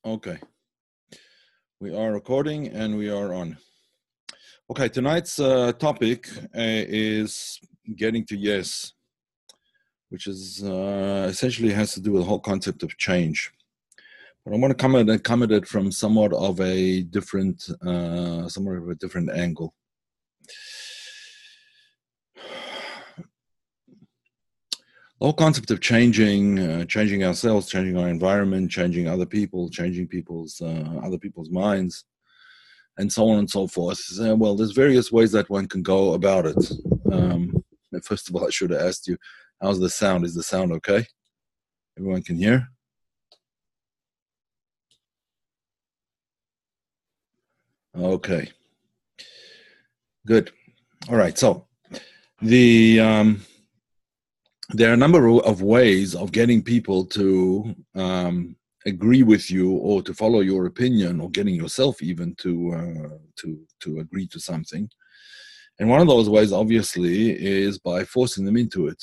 Okay, we are recording and we are on. Okay, tonight's topic is getting to yes, which is essentially has to do with the whole concept of change. But I want to come at it from somewhat of a different angle. The whole concept of changing ourselves, changing our environment, changing other people, changing other people's minds, and so on and so forth. Well, there's various ways that one can go about it. First of all, I should have asked you, how's the sound? Is the sound okay? Everyone can hear? Okay. Good. All right. So there are a number of ways of getting people to agree with you or to follow your opinion, or getting yourself even to agree to something. And one of those ways, obviously, is by forcing them into it.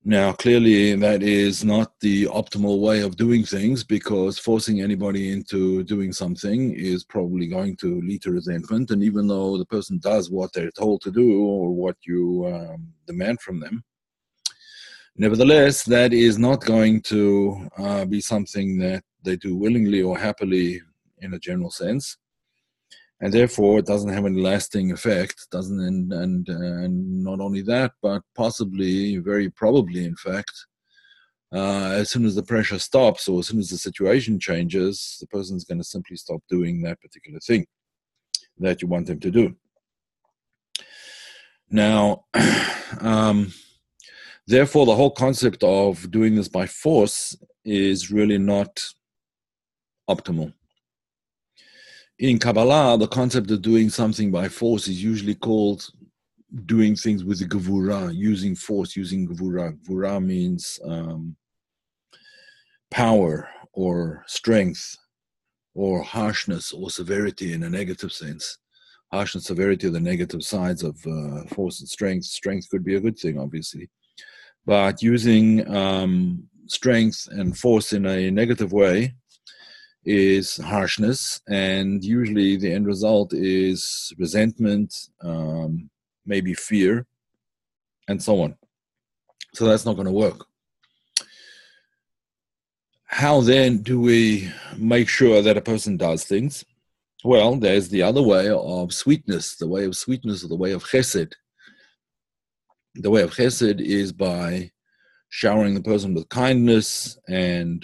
Now, clearly, that is not the optimal way of doing things, because forcing anybody into doing something is probably going to lead to resentment. And even though the person does what they're told to do or what you demand from them, nevertheless, that is not going to be something that they do willingly or happily in a general sense. And therefore, it doesn't have any lasting effect. And not only that, but possibly, very probably, in fact, as soon as the pressure stops, or as soon as the situation changes, the person's going to simply stop doing that particular thing that you want them to do. Now, therefore, the whole concept of doing this by force is really not optimal. In Kabbalah, the concept of doing something by force is usually called doing things with the gevura, using force, using gevura. Gevura means power or strength or harshness or severity in a negative sense. Harshness, severity are the negative sides of force and strength. Strength could be a good thing, obviously. But using strength and force in a negative way is harshness, and usually the end result is resentment, maybe fear, and so on. So that's not going to work. How then do we make sure that a person does things? Well, there's the other way of sweetness, the way of sweetness, or the way of chesed. The way of chesed is by showering the person with kindness, and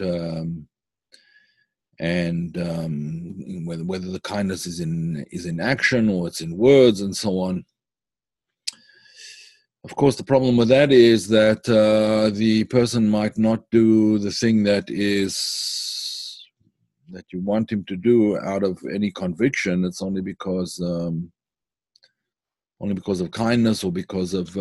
whether the kindness is in action or it's in words and so on. Of course, the problem with that is that the person might not do the thing that you want him to do out of any conviction. It's only because of kindness, or because of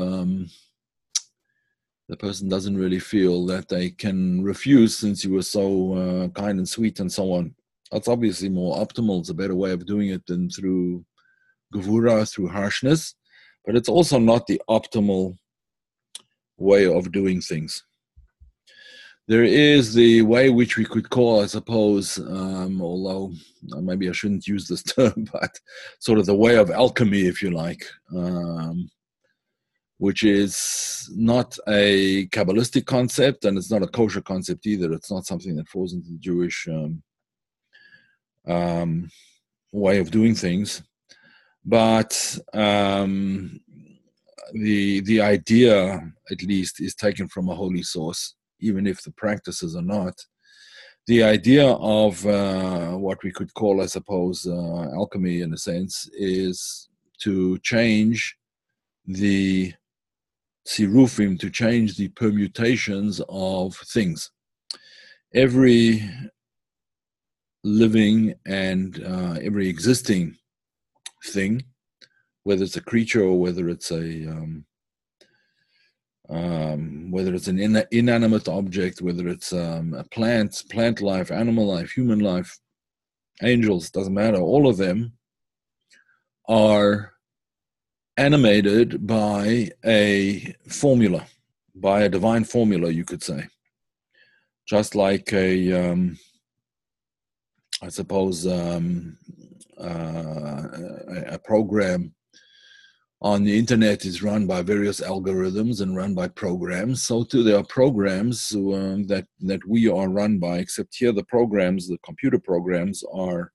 the person doesn't really feel that they can refuse, since you were so kind and sweet and so on. That's obviously more optimal. It's a better way of doing it than through gevura, through harshness. But it's also not the optimal way of doing things. There is the way which we could call, I suppose, although maybe I shouldn't use this term, but sort of the way of alchemy, if you like, which is not a Kabbalistic concept, and it's not a kosher concept either. It's not something that falls into the Jewish way of doing things. But the idea, at least, is taken from a holy source, even if the practices are not. The idea of what we could call, I suppose, alchemy, in a sense, is to change the sirufim, to change the permutations of things. Every living and every existing thing, whether it's a creature or whether it's an inanimate object, whether it's a plant life, animal life, human life, angels, doesn't matter, all of them are animated by a formula, by a divine formula, you could say. just like I suppose a program on the internet is run by various algorithms and run by programs. So too, there are programs that we are run by, except here the programs, the computer programs, are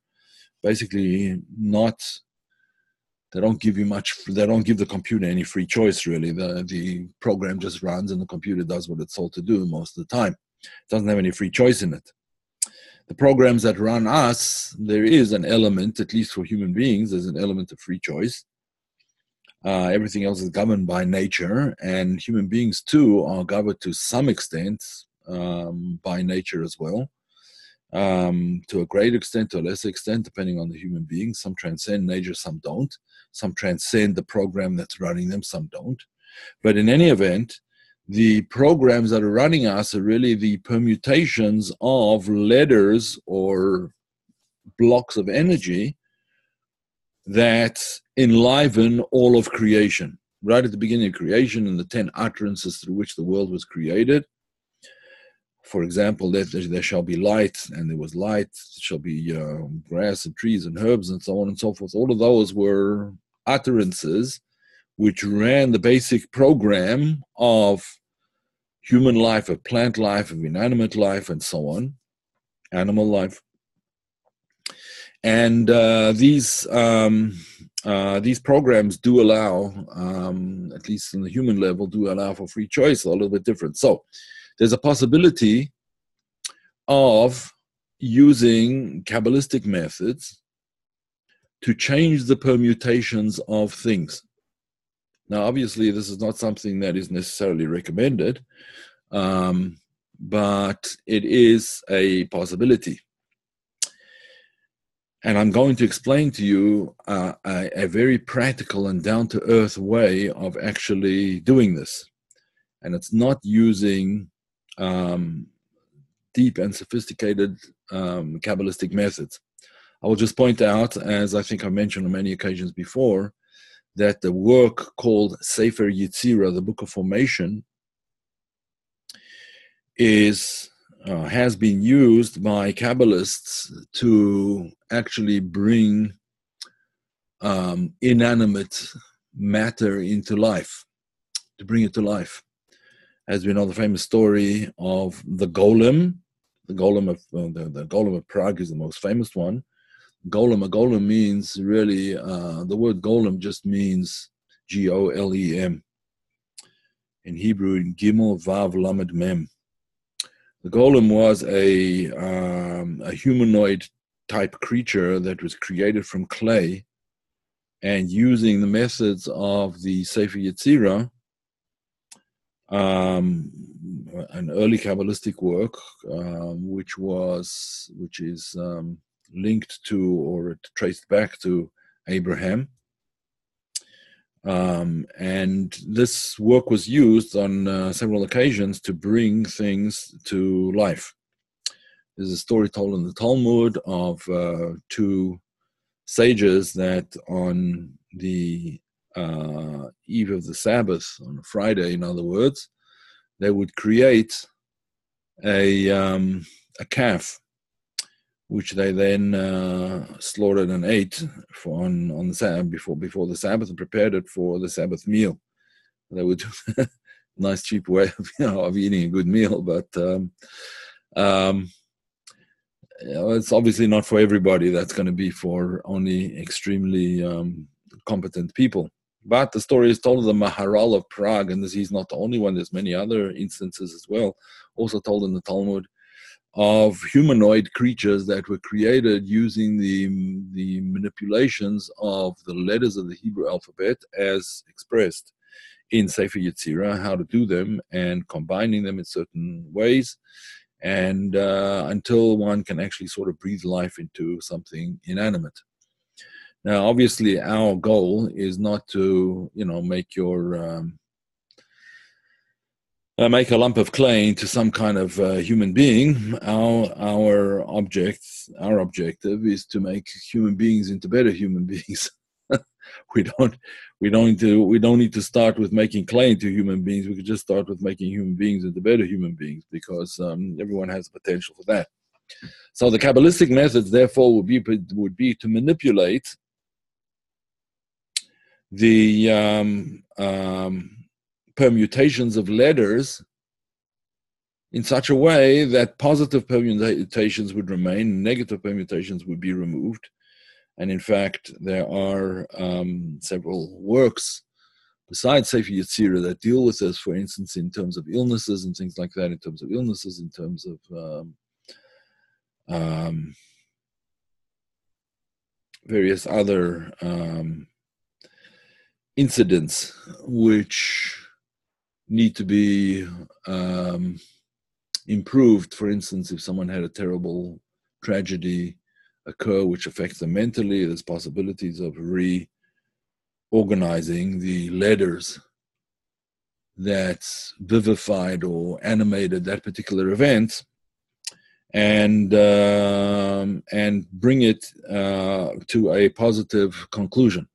basically not, they don't give you much, they don't give the computer any free choice, really. The program just runs and the computer does what it's told to do most of the time. It doesn't have any free choice in it. The programs that run us, there is an element, at least for human beings, there's an element of free choice. Everything else is governed by nature, and human beings too are governed to some extent by nature as well. To a great extent, to a lesser extent, depending on the human being. Some transcend nature, some don't. Some transcend the program that's running them, some don't. But in any event, the programs that are running us are really the permutations of letters or blocks of energy that enliven all of creation. Right at the beginning of creation, and the 10 utterances through which the world was created. For example, there shall be light, and there was light. There shall be grass and trees and herbs and so on and so forth. All of those were utterances which ran the basic program of human life, of plant life, of inanimate life, and so on, animal life. And these programs do allow, at least on the human level, do allow for free choice, a little bit different. So there's a possibility of using Kabbalistic methods to change the permutations of things. Now, obviously, this is not something that is necessarily recommended, but it is a possibility. And I'm going to explain to you a very practical and down-to-earth way of actually doing this. And it's not using deep and sophisticated Kabbalistic methods. I will just point out, as I think I mentioned on many occasions before, that the work called Sefer Yetzirah, the Book of Formation, has been used by Kabbalists to actually bring inanimate matter into life, to bring it to life. As we know, the famous story of the golem. The golem of Prague is the most famous one. A golem means really, the word golem just means G-O-L-E-M. In Hebrew, Gimel Vav Lamed Mem. The golem was a humanoid type creature that was created from clay, and using the methods of the Sefer Yetzirah, an early Kabbalistic work, which is linked to or traced back to Abraham. And this work was used on several occasions to bring things to life. There's a story told in the Talmud of two sages that on the eve of the Sabbath, on a Friday, in other words, they would create a calf, which they then slaughtered and ate on the Sabbath before the Sabbath, and prepared it for the Sabbath meal. They would do nice cheap way of eating a good meal, but it's obviously not for everybody. That's going to be for only extremely competent people. But the story is told of the Maharal of Prague, and he's not the only one. There's many other instances as well, also told in the Talmud, of humanoid creatures that were created using the manipulations of the letters of the Hebrew alphabet as expressed in Sefer Yetzirah, how to do them and combining them in certain ways, and until one can actually sort of breathe life into something inanimate. Now, obviously, our goal is not to, make a lump of clay into some kind of human being. Our objective is to make human beings into better human beings. we don't need to start with making clay into human beings. We could just start with making human beings into better human beings, because everyone has the potential for that. So the Kabbalistic methods, therefore, would be to manipulate the permutations of letters in such a way that positive permutations would remain, negative permutations would be removed. And in fact, there are several works besides Sefer Yetzirah that deal with this, for instance, in terms of illnesses and things like that, in terms of various other incidents which need to be improved. For instance, if someone had a terrible tragedy occur which affects them mentally, there's possibilities of reorganizing the letters that vivified or animated that particular event, and bring it to a positive conclusion.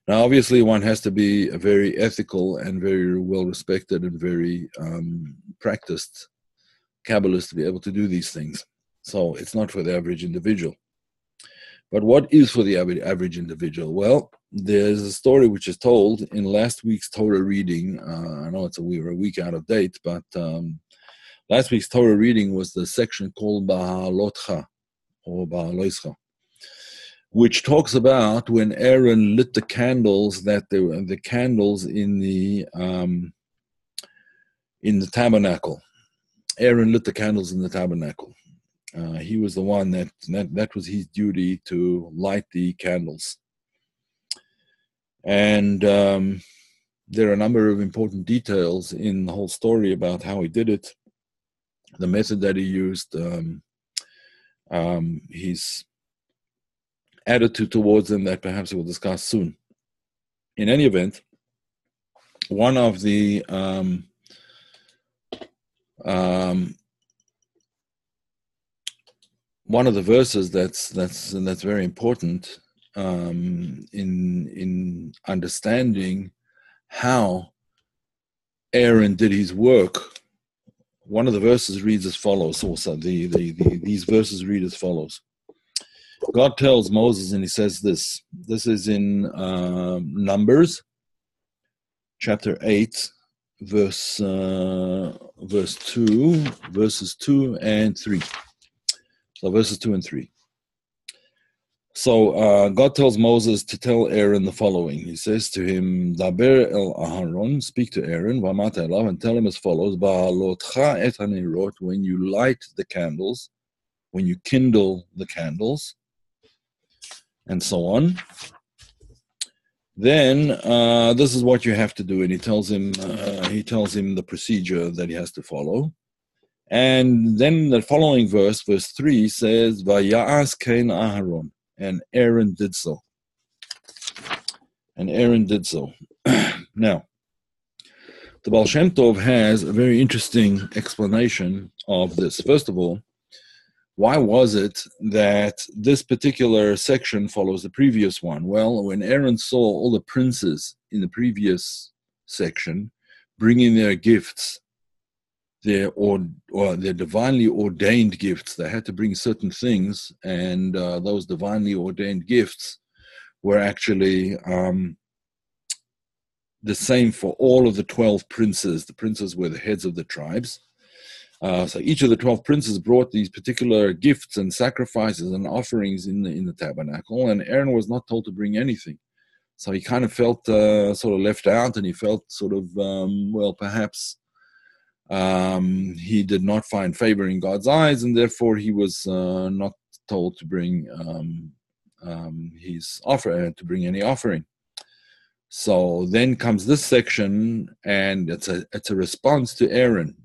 Now, obviously, one has to be a very ethical and very well-respected and very practiced Kabbalist to be able to do these things. So it's not for the average individual. But what is for the average individual? Well, there's a story which is told in last week's Torah reading. I know we're a week out of date, but last week's Torah reading was the section called Ba'alotcha, or Ba'aloischa, which talks about when Aaron lit the candles, that they were the candles in the tabernacle. Aaron lit the candles in the tabernacle. He was the one that was his duty, to light the candles. And there are a number of important details in the whole story about how he did it, the method that he used, his attitude towards them, that perhaps we'll discuss soon. In any event, one of the verses that's very important in understanding how Aaron did his work. One of the verses reads as follows. Also, these verses read as follows. God tells Moses, and he says this. This is in Numbers, chapter 8, verses 2 and 3. So verses 2 and 3. So God tells Moses to tell Aaron the following. He says to him, Daber el Aharon, speak to Aaron, Vamata elav, and tell him as follows, Ba'alotcha et hanerot, when you light the candles, when you kindle the candles, and so on, then this is what you have to do. And he tells him the procedure that he has to follow. And then the following verse 3, says, Vaya'as Kain Aharon, and Aaron did so. And Aaron did so. Now, the Baal Shem Tov has a very interesting explanation of this. First of all, why was it that this particular section follows the previous one? Well, when Aaron saw all the princes in the previous section bringing their gifts, their divinely ordained gifts, they had to bring certain things, and those divinely ordained gifts were actually the same for all of the 12 princes. The princes were the heads of the tribes. So each of the 12 princes brought these particular gifts and sacrifices and offerings in the tabernacle, and Aaron was not told to bring anything. So he kind of felt sort of left out, and he felt sort of, perhaps he did not find favor in God's eyes, and therefore he was not told to bring his offer, to bring any offering. So then comes this section, and it's a response to Aaron.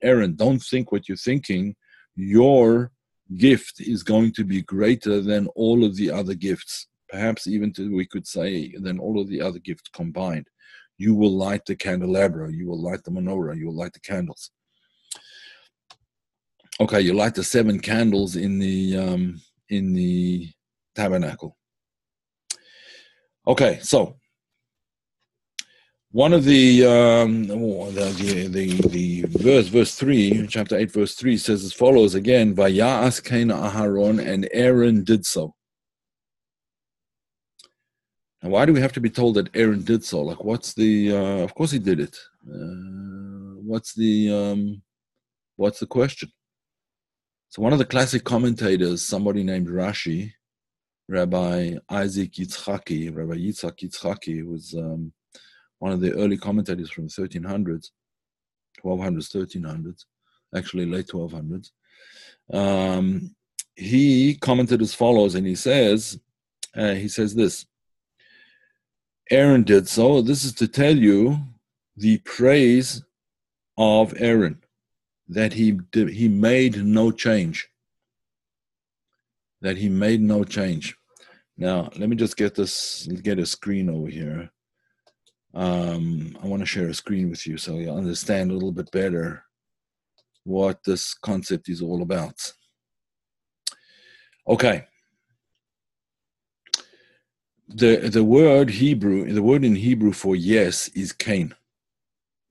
Aaron, don't think what you're thinking. Your gift is going to be greater than all of the other gifts. Perhaps even we could say than all of the other gifts combined. You will light the candelabra. You will light the menorah. You will light the candles. Okay, you light the 7 candles in the tabernacle. Okay, so one of the verse 3, chapter 8, verse 3 says as follows again, Vaya'as Cain Aharon, and Aaron did so. Now, why do we have to be told that Aaron did so? Like, what's the, of course he did it. What's the question? So one of the classic commentators, somebody named Rashi, Rabbi Yitzhak Yitzhaki, was one of the early commentators from 1300s, 1200s, 1300s, actually late 1200s. He commented as follows, and he says this: Aaron did so. This is to tell you the praise of Aaron, that he made no change. That he made no change. Now, let me just get a screen over here. I want to share a screen with you so you'll understand a little bit better what this concept is all about. Okay. The word in Hebrew for yes is Cain.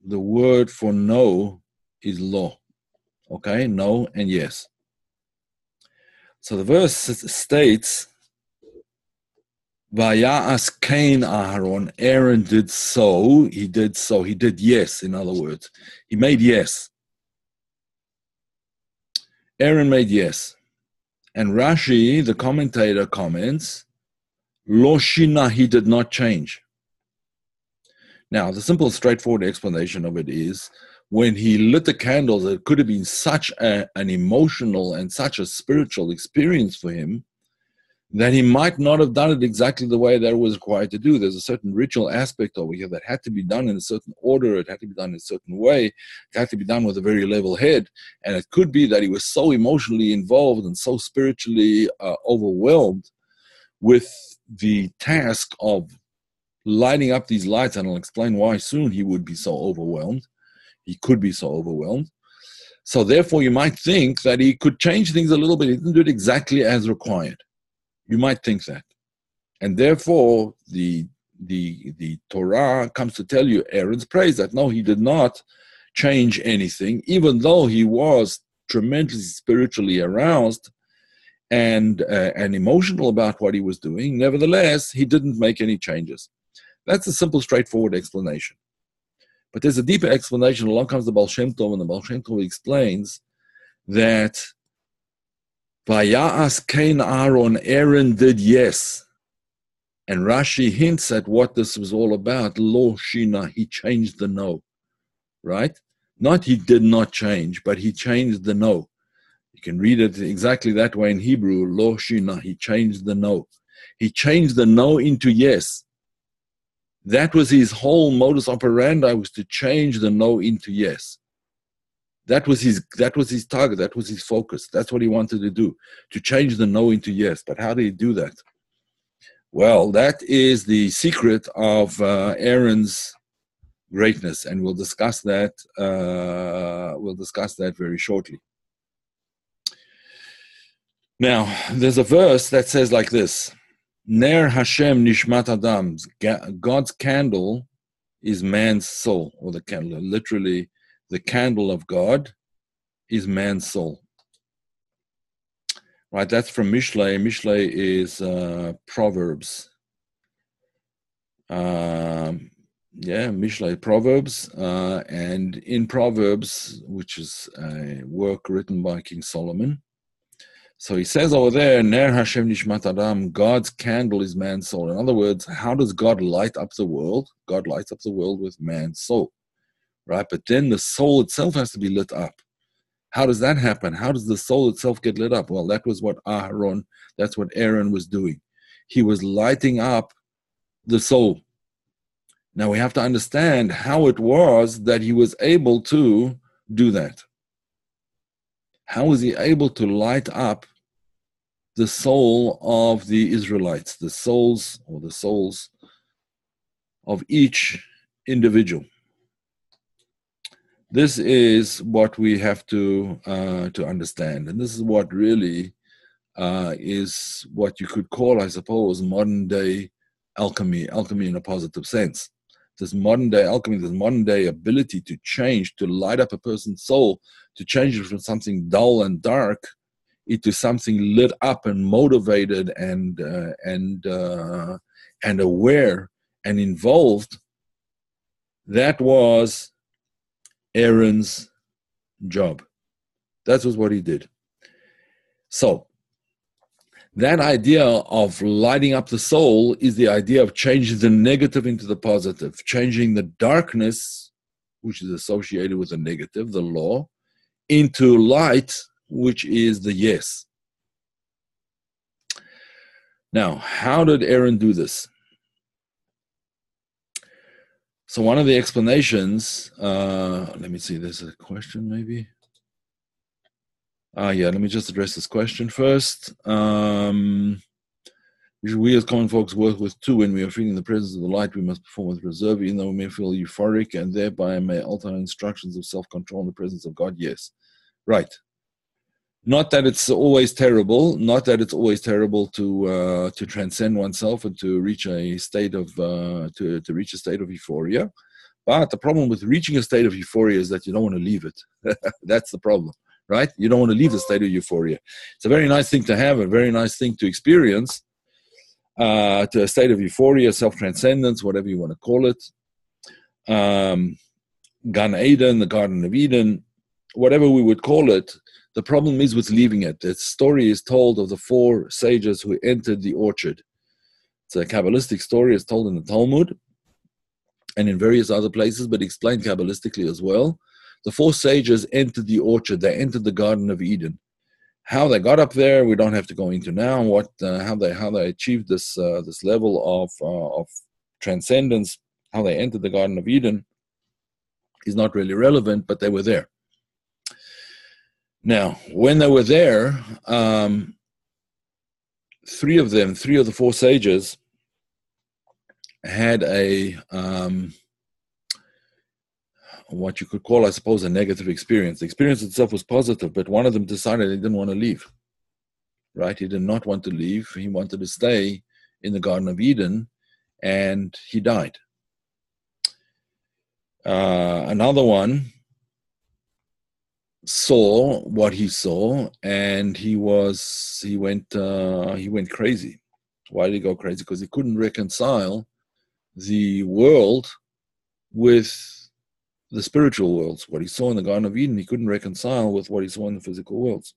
The word for no is lo. Okay, no and yes. So the verse states, Vaya'as Cain Aharon, Aaron did so, he did yes, in other words. He made yes. Aaron made yes. And Rashi, the commentator, comments, Lo shina, he did not change. Now, the simple, straightforward explanation of it is, when he lit the candles, it could have been such an emotional and such a spiritual experience for him that he might not have done it exactly the way that it was required to do. There's a certain ritual aspect over here that had to be done in a certain order. It had to be done in a certain way. It had to be done with a very level head. And it could be that he was so emotionally involved and so spiritually overwhelmed with the task of lighting up these lights, and I'll explain why soon he would be so overwhelmed. He could be so overwhelmed. So therefore, you might think that he could change things a little bit. He didn't do it exactly as required. You might think that. And therefore, the Torah comes to tell you Aaron's praise, that no, he did not change anything, even though he was tremendously spiritually aroused and emotional about what he was doing. Nevertheless, he didn't make any changes. That's a simple, straightforward explanation. But there's a deeper explanation. Along comes the Baal Shem Tov, and the Baal Shem Tov explains that Vaya'as Cain Aaron, Aaron did yes. And Rashi hints at what this was all about. Lo shina, he changed the no. Right? Not he did not change, but he changed the no. You can read it exactly that way in Hebrew. Lo shina, he changed the no. He changed the no into yes. That was his whole modus operandi, was to change the no into yes. That was his target. That was his focus. That's what he wanted to do, to change the no into yes. But how did he do that? Well, that is the secret of Aaron's greatness, and we'll discuss that. We'll discuss that very shortly. Now, there's a verse that says like this: Ner Hashem Nishmat Adam. God's candle is man's soul, or the candle. Literally, the candle of God is man's soul. Right, that's from Mishlei. Mishlei is Proverbs. Mishlei, Proverbs. And in Proverbs, which is a work written by King Solomon, so he says over there, Ner Hashem Nishmat Adam, God's candle is man's soul. In other words, how does God light up the world? God lights up the world with man's soul, right? But then the soul itself has to be lit up. How does that happen? How does the soul itself get lit up? Well, that's what Aaron was doing. He was lighting up the soul. Now we have to understand how it was that he was able to do that. How was he able to light up the soul of the Israelites, the souls of each individual? This is what we have to understand, and this is what really is what you could call, I suppose, modern day alchemy in a positive sense. This modern day alchemy, this modern day ability to change, to light up a person's soul, to change it from something dull and dark into something lit up and motivated and aware and involved. That was Aaron's job. That was what he did. So that idea of lighting up the soul is the idea of changing the negative into the positive, changing the darkness, which is associated with the negative, the law, into light, which is the yes. Now, how did Aaron do this? So one of the explanations, let me see, there's a question maybe. Let me just address this question first. We as common folks work with two. When we are feeling the presence of the light, we must perform with reserve, even though we may feel euphoric and thereby may alter instructions of self-control in the presence of God. Yes, right. Not that it's always terrible. Not that it's always terrible to transcend oneself and to reach a state of to reach a state of euphoria. But the problem with reaching a state of euphoria is that you don't want to leave it. That's the problem, right? You don't want to leave the state of euphoria. It's a very nice thing to have, a very nice thing to experience, to a state of euphoria, self-transcendence, whatever you want to call it. Gan Eden, the Garden of Eden, whatever we would call it. The problem is with leaving it. The story is told of the 4 sages who entered the orchard. It's a Kabbalistic story. It's told in the Talmud and in various other places, but explained Kabbalistically as well. The 4 sages entered the orchard. They entered the Garden of Eden. How they got up there, we don't have to go into now. How they achieved this level of transcendence, how they entered the Garden of Eden, is not really relevant, but they were there. Now, when they were there, 3 of the 4 sages, had a what you could call, I suppose, a negative experience. The experience itself was positive, but one of them decided he didn't want to leave. Right? He did not want to leave. He wanted to stay in the Garden of Eden, and he died. Another one saw what he saw, and he went crazy. Why did he go crazy? Because he couldn't reconcile the world with the spiritual worlds. What he saw in the Garden of Eden, he couldn't reconcile with what he saw in the physical worlds.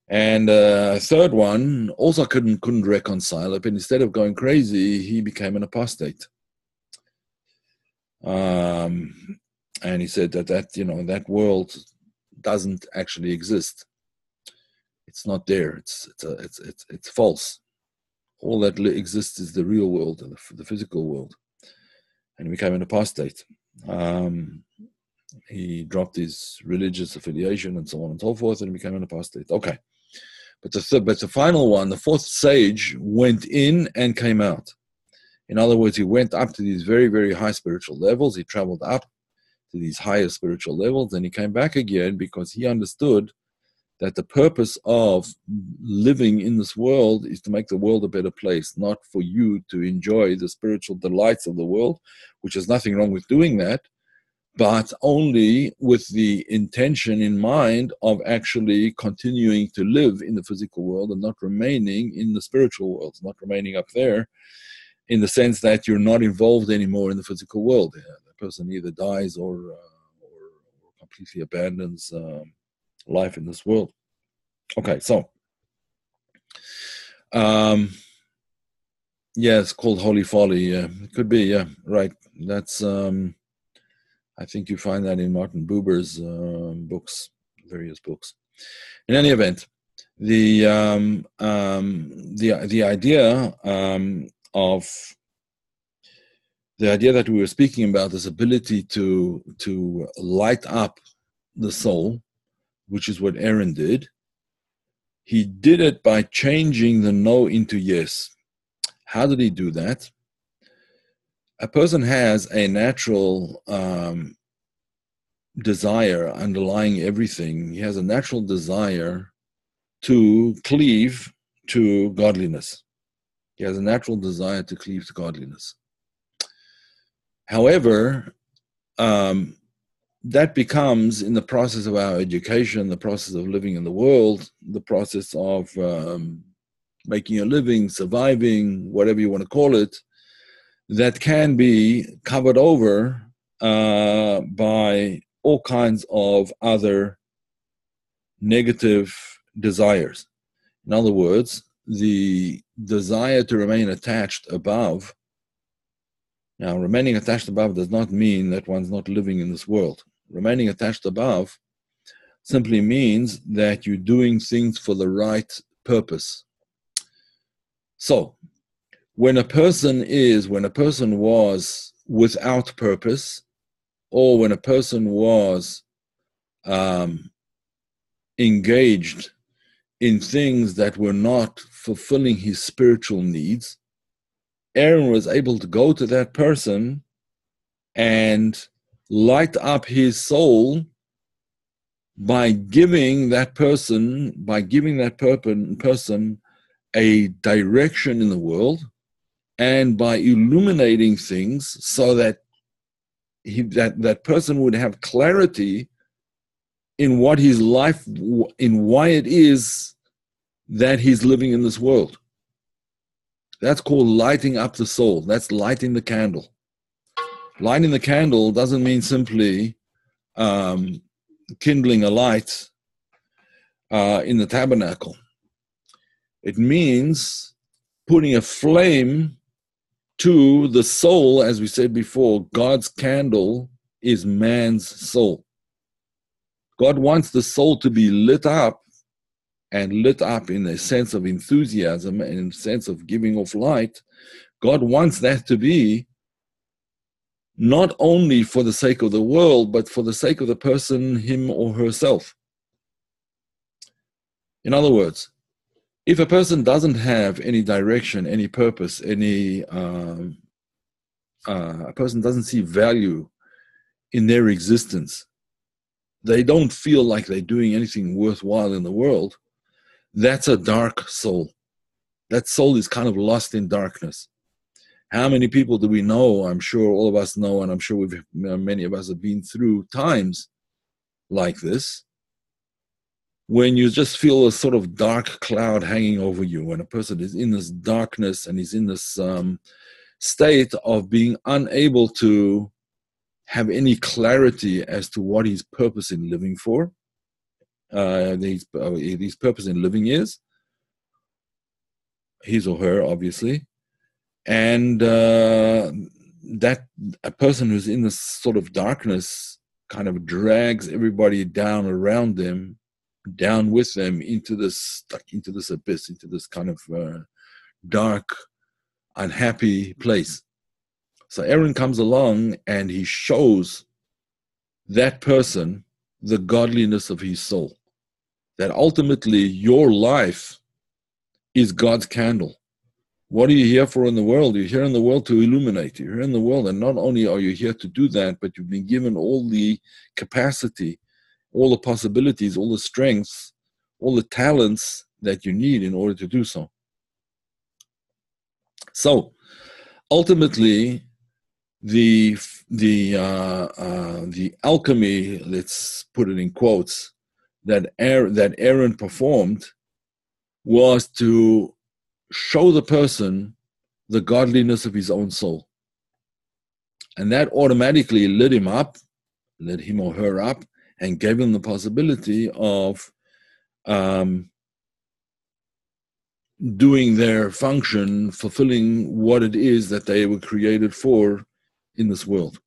And a third one also couldn't reconcile it, but instead of going crazy, he became an apostate. And he said that world doesn't actually exist. It's not there. It's false. All that exists is the real world, the physical world. And he became an apostate. He dropped his religious affiliation and so on and so forth, and he became an apostate. Okay, but the final one, the 4th sage, went in and came out. In other words, he went up to these very, very high spiritual levels. He traveled up to these higher spiritual levels, and he came back again because he understood that the purpose of living in this world is to make the world a better place, not for you to enjoy the spiritual delights of the world, which is nothing wrong with doing that, but only with the intention in mind of actually continuing to live in the physical world and not remaining in the spiritual world, not remaining up there, in the sense that you're not involved anymore in the physical world. The person either dies or completely abandons life in this world. Okay, so it's called Holy Folly. Yeah, it could be. Yeah, right. That's I think you find that in Martin Buber's books, various books. In any event, the idea the idea that we were speaking about, this ability to light up the soul, which is what Aaron did. He did it by changing the no into yes. How did he do that? A person has a natural desire underlying everything. He has a natural desire to cleave to godliness. He has a natural desire to cleave to godliness. However, that becomes, in the process of our education, the process of living in the world, the process of making a living, surviving, whatever you want to call it, that can be covered over by all kinds of other negative desires. In other words, the desire to remain attached above. Now, remaining attached above does not mean that one's not living in this world. Remaining attached above simply means that you're doing things for the right purpose. So, when a person was without purpose, or when a person was engaged in things that were not fulfilling his spiritual needs, Aaron was able to go to that person and light up his soul by giving that person a direction in the world, and by illuminating things so that that person would have clarity in what his life, in why it is that he's living in this world. That's called lighting up the soul. That's lighting the candle. Lighting the candle doesn't mean simply kindling a light in the tabernacle. It means putting a flame to the soul. As we said before, God's candle is man's soul. God wants the soul to be lit up, and lit up in a sense of enthusiasm and in a sense of giving off light. God wants that to be not only for the sake of the world, but for the sake of the person, him or herself. In other words, if a person doesn't have any direction, any purpose, a person doesn't see value in their existence, they don't feel like they're doing anything worthwhile in the world, that's a dark soul. That soul is kind of lost in darkness. How many people do we know? I'm sure all of us know, and I'm sure many of us have been through times like this, when you just feel a sort of dark cloud hanging over you, when a person is in this darkness and is in this state of being unable to have any clarity as to what his purpose in living for. His purpose in living is, his or her, obviously, and that a person who's in this sort of darkness kind of drags everybody down around them, down with them into this abyss, into this kind of dark, unhappy place. So Aaron comes along and he shows that person the godliness of his soul. That ultimately your life is God's candle. What are you here for in the world? You're here in the world to illuminate. You're here in the world, and not only are you here to do that, but you've been given all the capacity, all the possibilities, all the strengths, all the talents that you need in order to do so. So, ultimately, the alchemy, let's put it in quotes, that Aaron performed was to show the person the godliness of his own soul. And that automatically lit him or her up, and gave him the possibility of doing their function, fulfilling what it is that they were created for in this world.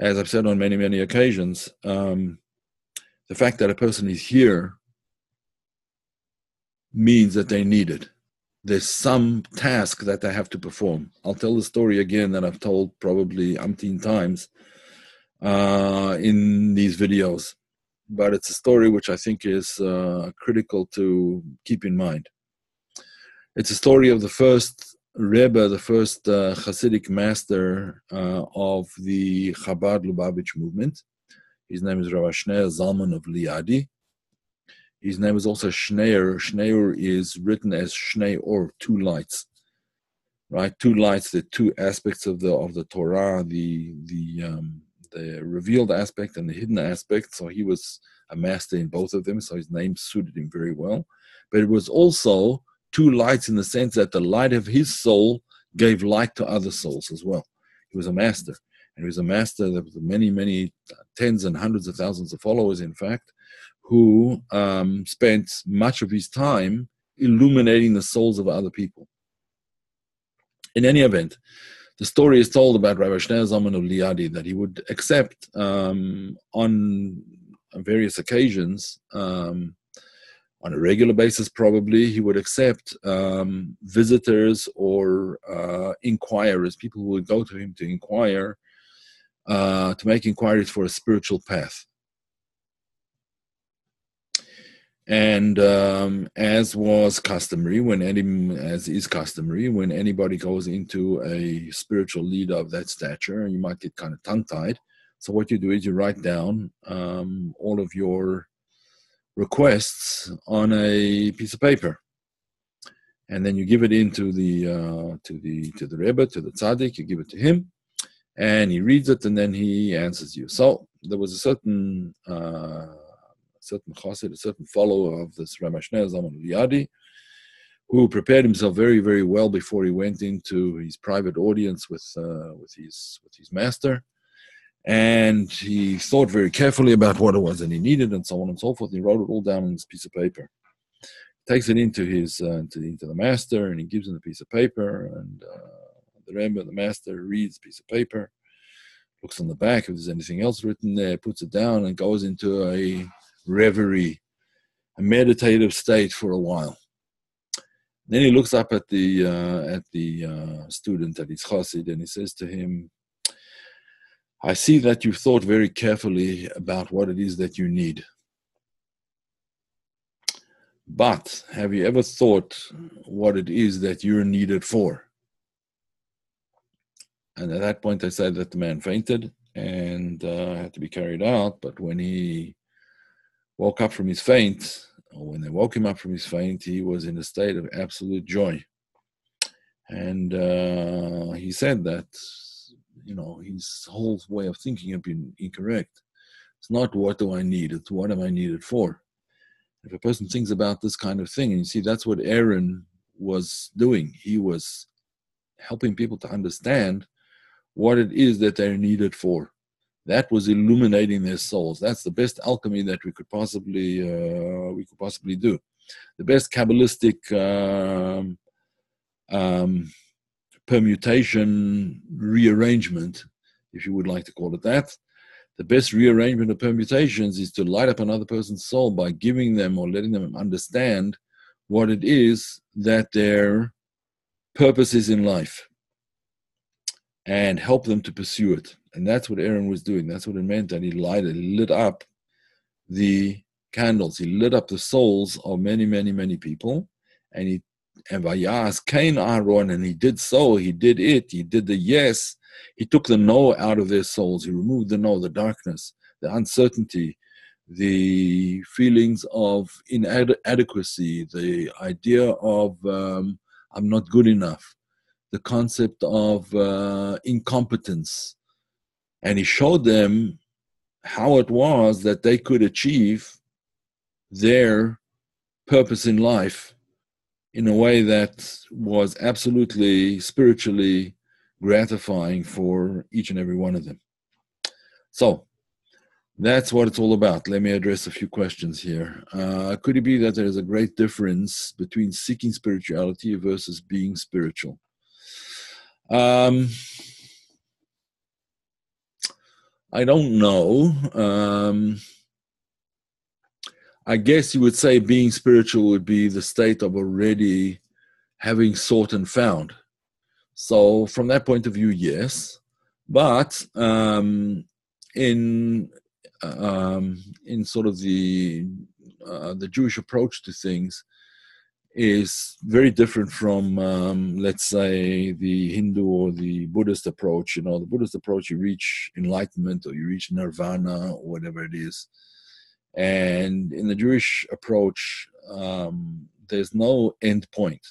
As I've said on many, many occasions, the fact that a person is here means that they need it. There's some task that they have to perform. I'll tell the story again that I've told probably umpteen times in these videos, but it's a story which I think is critical to keep in mind. It's a story of the first Rebbe, the first Hasidic master of the Chabad Lubavitch movement. His name is Rabbi Shneir Zalman of Liadi. His name is also Shneir. Shneir is written as Shnei Or, two lights. right? Two lights, the two aspects of the Torah, the revealed aspect and the hidden aspect. So he was a master in both of them. So his name suited him very well. But it was also two lights in the sense that the light of his soul gave light to other souls as well. He was a master. And he was a master that was many, many tens and hundreds of thousands of followers, in fact, who spent much of his time illuminating the souls of other people. In any event, the story is told about Rabbi Shneur Zalman of Liadi that he would accept on various occasions, on a regular basis probably, he would accept visitors or inquirers, people who would go to him to inquire, to make inquiries for a spiritual path. And as is customary, when anybody goes into a spiritual leader of that stature, you might get kind of tongue-tied. So what you do is you write down all of your requests on a piece of paper, and then you give it into the Rebbe, to the tzaddik. You give it to him, and he reads it, and then he answers you. So there was a certain chassid, a certain follower of this Rabbi Shneur Zalman of Liadi, who prepared himself very, very well before he went into his private audience with his master, and he thought very carefully about what it was that he needed, and so on and so forth. He wrote it all down on this piece of paper. Takes it into into the master, and he gives him the piece of paper, and the Rebbe, the master, reads the piece of paper, looks on the back if there's anything else written there, puts it down, and goes into a reverie, a meditative state for a while. Then he looks up at the student, at his chassid, and he says to him, I see that you've thought very carefully about what it is that you need. But have you ever thought what it is that you're needed for? And at that point, I said that the man fainted and had to be carried out. But when he woke up from his faint, or when they woke him up from his faint, he was in a state of absolute joy. And he said that, his whole way of thinking had been incorrect. It's not what do I need, it's what am I needed for. If a person thinks about this kind of thing, and you see that's what Aaron was doing. He was helping people to understand what it is that they're needed for. That was illuminating their souls. That's the best alchemy that we could possibly do. The best Kabbalistic permutation, rearrangement, if you would like to call it that. The best rearrangement of permutations is to light up another person's soul by giving them or letting them understand what it is that their purpose is in life and help them to pursue it. And that's what Aaron was doing. That's what it meant that he lit up the candles. He lit up the souls of many, many, many people. And Vayas Cain Aaron, and he did so. He did it. He did the yes. He took the no out of their souls. He removed the no, the darkness, the uncertainty, the feelings of inadequacy, the idea of I'm not good enough, the concept of incompetence. And he showed them how it was that they could achieve their purpose in life in a way that was absolutely spiritually gratifying for each and every one of them. So that's what it's all about. Let me address a few questions here. Could it be that there is a great difference between seeking spirituality versus being spiritual? I don't know. I guess you would say being spiritual would be the state of already having sought and found. So from that point of view, yes. But in sort of the Jewish approach to things is very different from, let's say, the Hindu or the Buddhist approach. The Buddhist approach, you reach enlightenment or you reach nirvana or whatever it is. And in the Jewish approach, there's no end point.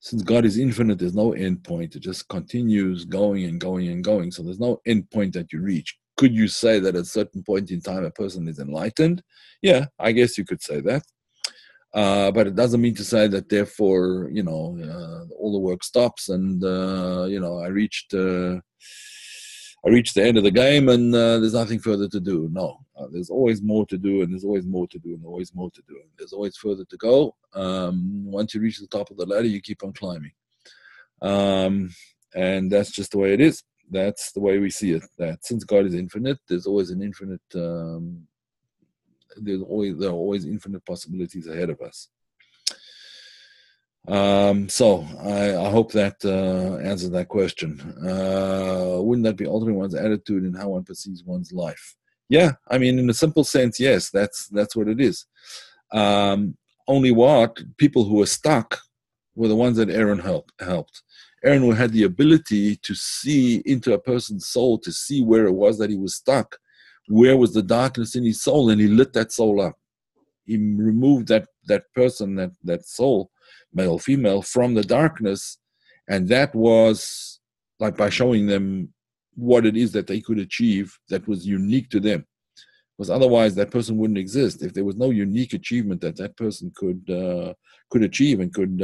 Since God is infinite, there's no end point. It just continues going and going and going. So there's no end point that you reach. Could you say that at a certain point in time a person is enlightened? Yeah, I guess you could say that. But it doesn't mean to say that therefore, all the work stops and, I reached the end of the game and there's nothing further to do. No, there's always more to do, and there's always more to do, and always more to do. And there's always further to go. Once you reach the top of the ladder, you keep on climbing. And that's just the way it is. That's the way we see it. That since God is infinite, there's always an infinite. There are always infinite possibilities ahead of us. So I hope that answers that question. Wouldn't that be altering one's attitude and how one perceives one's life? Yeah, I mean, in a simple sense, yes, that's what it is. Only what people who were stuck were the ones that Aaron helped. Aaron had the ability to see into a person's soul, to see where it was that he was stuck, where was the darkness in his soul, and he lit that soul up. He removed that person, that soul, male, female, from the darkness, and that was like by showing them what it is that they could achieve that was unique to them. Because otherwise that person wouldn't exist. If there was no unique achievement that person could achieve and could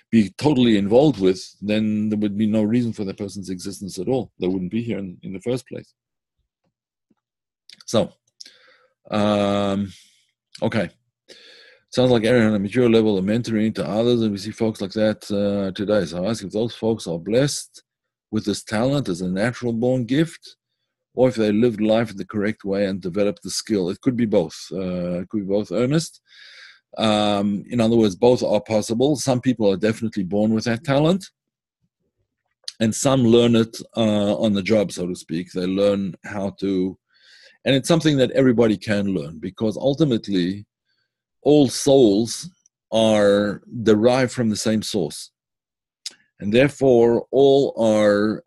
be totally involved with, then there would be no reason for that person's existence at all. They wouldn't be here in the first place. So, okay. Sounds like Aaron on a mature level of mentoring to others, and we see folks like that today. So I ask if those folks are blessed with this talent as a natural born gift, or if they lived life in the correct way and developed the skill. It could be both. It could be both, Ernest. In other words, both are possible. Some people are definitely born with that talent, and some learn it on the job, so to speak. They learn how to, and it's something that everybody can learn, because ultimately all souls are derived from the same source, and therefore all are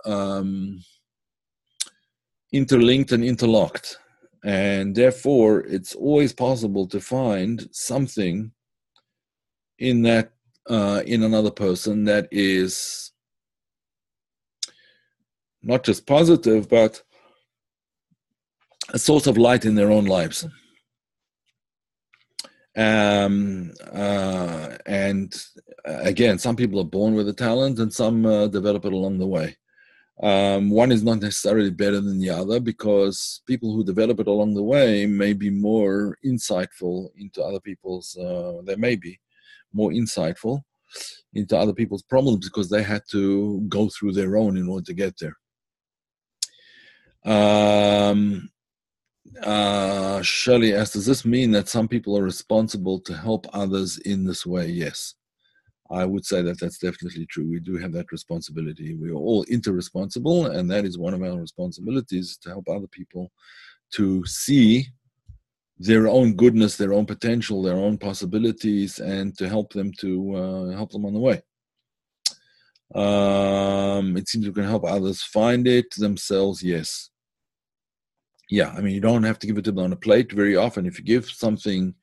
interlinked and interlocked. And therefore, it's always possible to find something in that in another person that is not just positive, but a source of light in their own lives. And again, some people are born with a talent, and some develop it along the way. One is not necessarily better than the other, because people who develop it along the way may be more insightful into other people's, they may be more insightful into other people's problems because they had to go through their own in order to get there. Shirley asked, does this mean that some people are responsible to help others in this way? Yes. I would say that that's definitely true. We do have that responsibility. We are all interresponsible, and that is one of our responsibilities, to help other people to see their own goodness, their own potential, their own possibilities, and to help them on the way. It seems we can help others find it themselves. Yes. Yeah, I mean, you don't have to give it to them on a plate very often. If you give something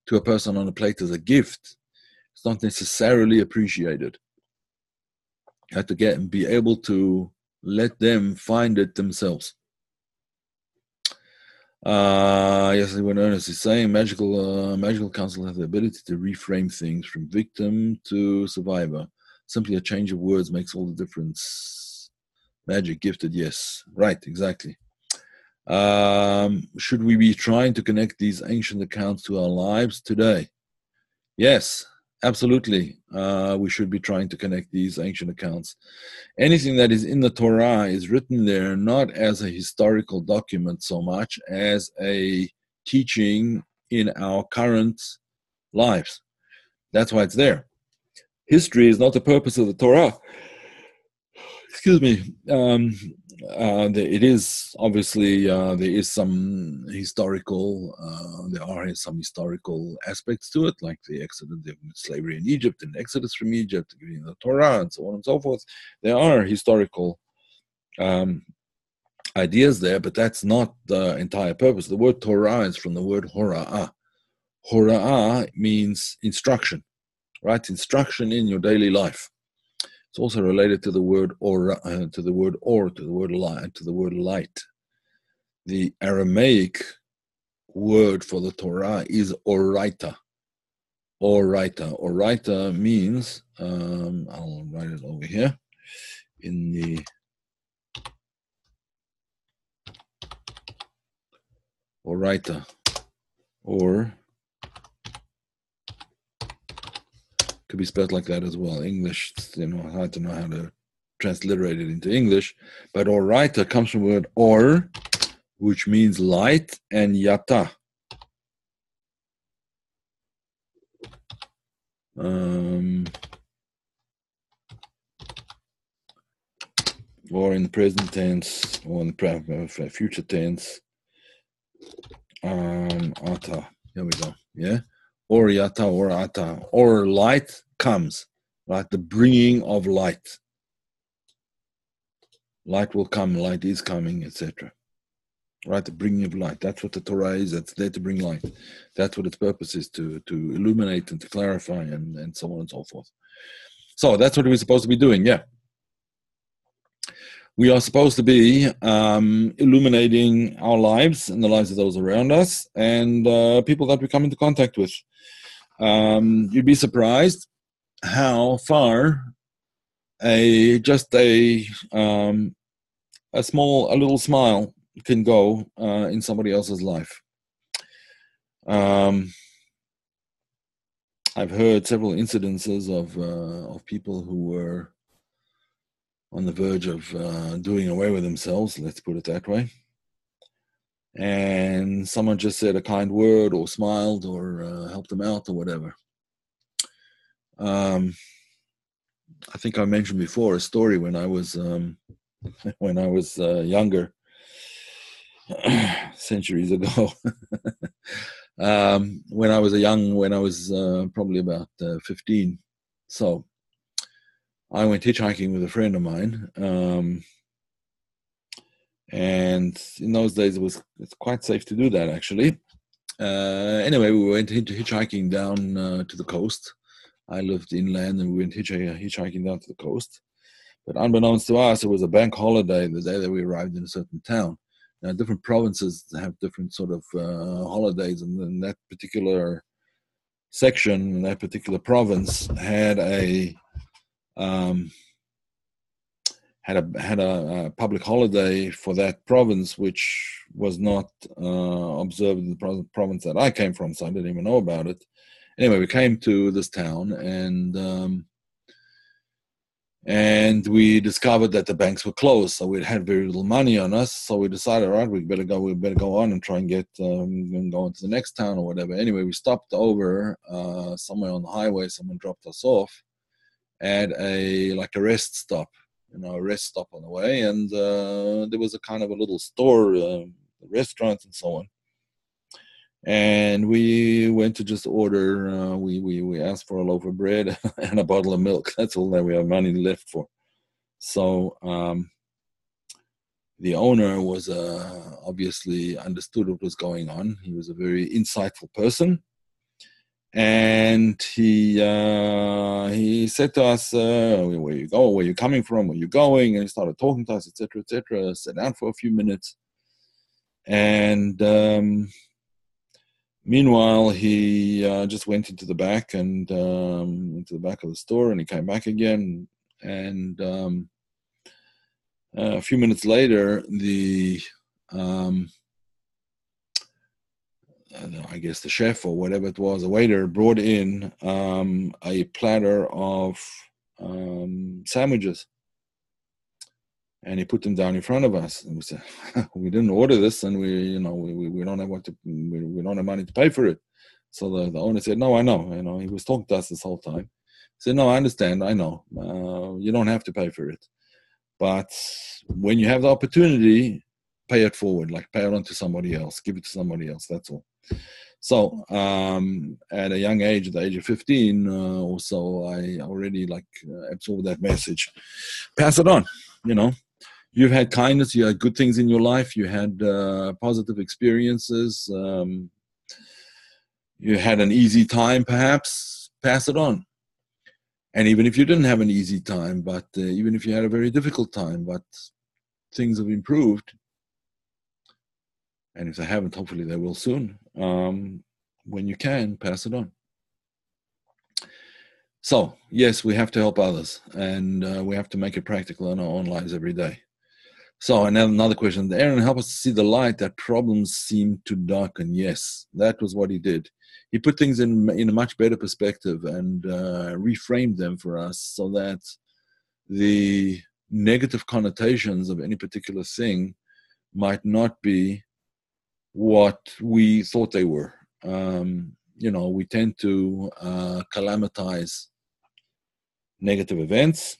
to a person on a plate as a gift, it's not necessarily appreciated. You have to be able to let them find it themselves. Yes, what Ernest is saying, magical counsel has the ability to reframe things from victim to survivor. Simply a change of words makes all the difference. Magic gifted, yes. Right, exactly. Should we be trying to connect these ancient accounts to our lives today? Yes, absolutely. We should be trying to connect these ancient accounts. Anything that is in the Torah is written there not as a historical document so much as a teaching in our current lives. That's why it's there. History is not the purpose of the Torah. Excuse me. It is obviously there is some historical aspects to it, like the Exodus, the slavery in Egypt, and Exodus from Egypt, the Torah, and so on and so forth. There are historical ideas there, but that's not the entire purpose. The word Torah is from the word hora'ah. Hora'ah means instruction right? Instruction in your daily life. It's also related to the word light. The Aramaic word for the Torah is oraita. Oraita means, I'll write it over here in the oraita, or could be spelled like that as well. English, hard to know how to transliterate it into English, but oraita comes from the word or, which means light, and yata. Or in the present tense, or in the future tense, ata. Here we go. Yeah, or yata, or ata, or light comes, right? The bringing of light. Light will come. Light is coming, etc. Right, the bringing of light. That's what the Torah is. It's there to bring light. That's what its purpose is, to illuminate and to clarify, and so on and so forth. So that's what we're supposed to be doing. Yeah. We are supposed to be illuminating our lives and the lives of those around us and people that we come into contact with. You'd be surprised how far a little smile can go in somebody else's life. I've heard several incidences of people who were on the verge of doing away with themselves, let's put it that way. And someone just said a kind word or smiled or helped them out or whatever. I think I mentioned before a story when I was younger, centuries ago. When I was probably about 15. So I went hitchhiking with a friend of mine, and in those days it's quite safe to do that, actually. Anyway, we went hitchhiking down to the coast. I lived inland, and we went hitchhiking down to the coast. But unbeknownst to us, it was a bank holiday the day that we arrived in a certain town. Now, different provinces have different sort of holidays, and in that particular section, in that particular province, had a public holiday for that province, which was not observed in the province that I came from, so I didn't even know about it. Anyway, we came to this town, and we discovered that the banks were closed, so we had very little money on us. So we decided, all right, we better go on and try and get and go into the next town or whatever. Anyway, we stopped over somewhere on the highway. Someone dropped us off at a rest stop, a rest stop on the way, and there was a kind of a little store, restaurant, and so on. And we went to just order. We asked for a loaf of bread and a bottle of milk. That's all that we have money left for. So the owner was obviously understood what was going on. He was a very insightful person, and he said to us, "Where you go? Where you coming from? Where you going?" And he started talking to us, etc., etc. Sat down for a few minutes, and meanwhile, he just went into the back and into the back of the store, and he came back again. And a few minutes later, I guess the chef or whatever it was, the waiter, brought in a platter of sandwiches. And he put them down in front of us, and we said, "We didn't order this, and we don't have we don't have money to pay for it." So the owner said, "No, I know. He was talking to us this whole time." He said, "No, I understand. I know. You don't have to pay for it, but when you have the opportunity, pay it forward. Like pay it on to somebody else. Give it to somebody else. That's all." So at a young age, at the age of 15 or so, I already absorbed that message. Pass it on. You've had kindness, you had good things in your life, you had positive experiences, you had an easy time, perhaps. Pass it on. And even if you didn't have an easy time, but even if you had a very difficult time, but things have improved, and if they haven't, hopefully they will soon. When you can, pass it on. So, yes, we have to help others, and we have to make it practical in our own lives every day. So, another question. Aaron, help us see the light that problems seem to darken. Yes, that was what he did. He put things in a much better perspective and reframed them for us so that the negative connotations of any particular thing might not be what we thought they were. We tend to calamitize negative events,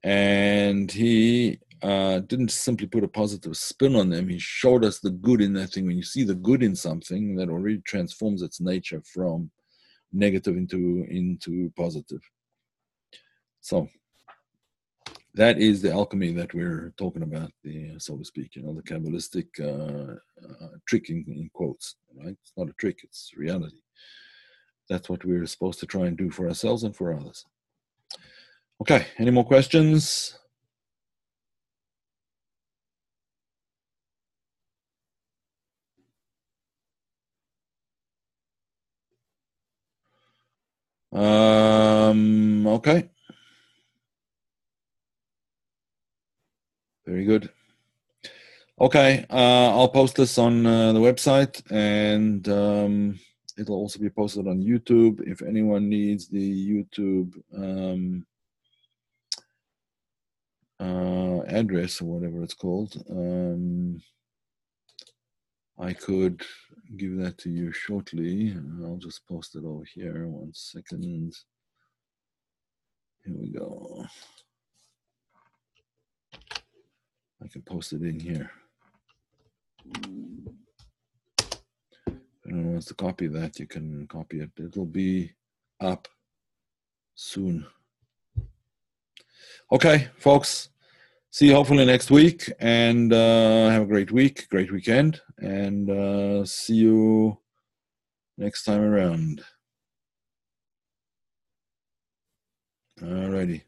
and he didn't simply put a positive spin on them. He showed us the good in that thing. When you see the good in something, that already transforms its nature from negative into positive. So that is the alchemy that we're talking about, so to speak, the Kabbalistic trick in quotes, right? It's not a trick, it's reality. That's what we're supposed to try and do for ourselves and for others. Okay, any more questions? Okay. Very good. Okay, I'll post this on the website, and it'll also be posted on YouTube. If anyone needs the YouTube address or whatever it's called, I could give that to you shortly. I'll just post it over here. 1 second. Here we go. I can post it in here. If anyone wants to copy that, you can copy it. It'll be up soon. Okay, folks. See you hopefully next week, and have a great week, great weekend, and see you next time around. Alrighty.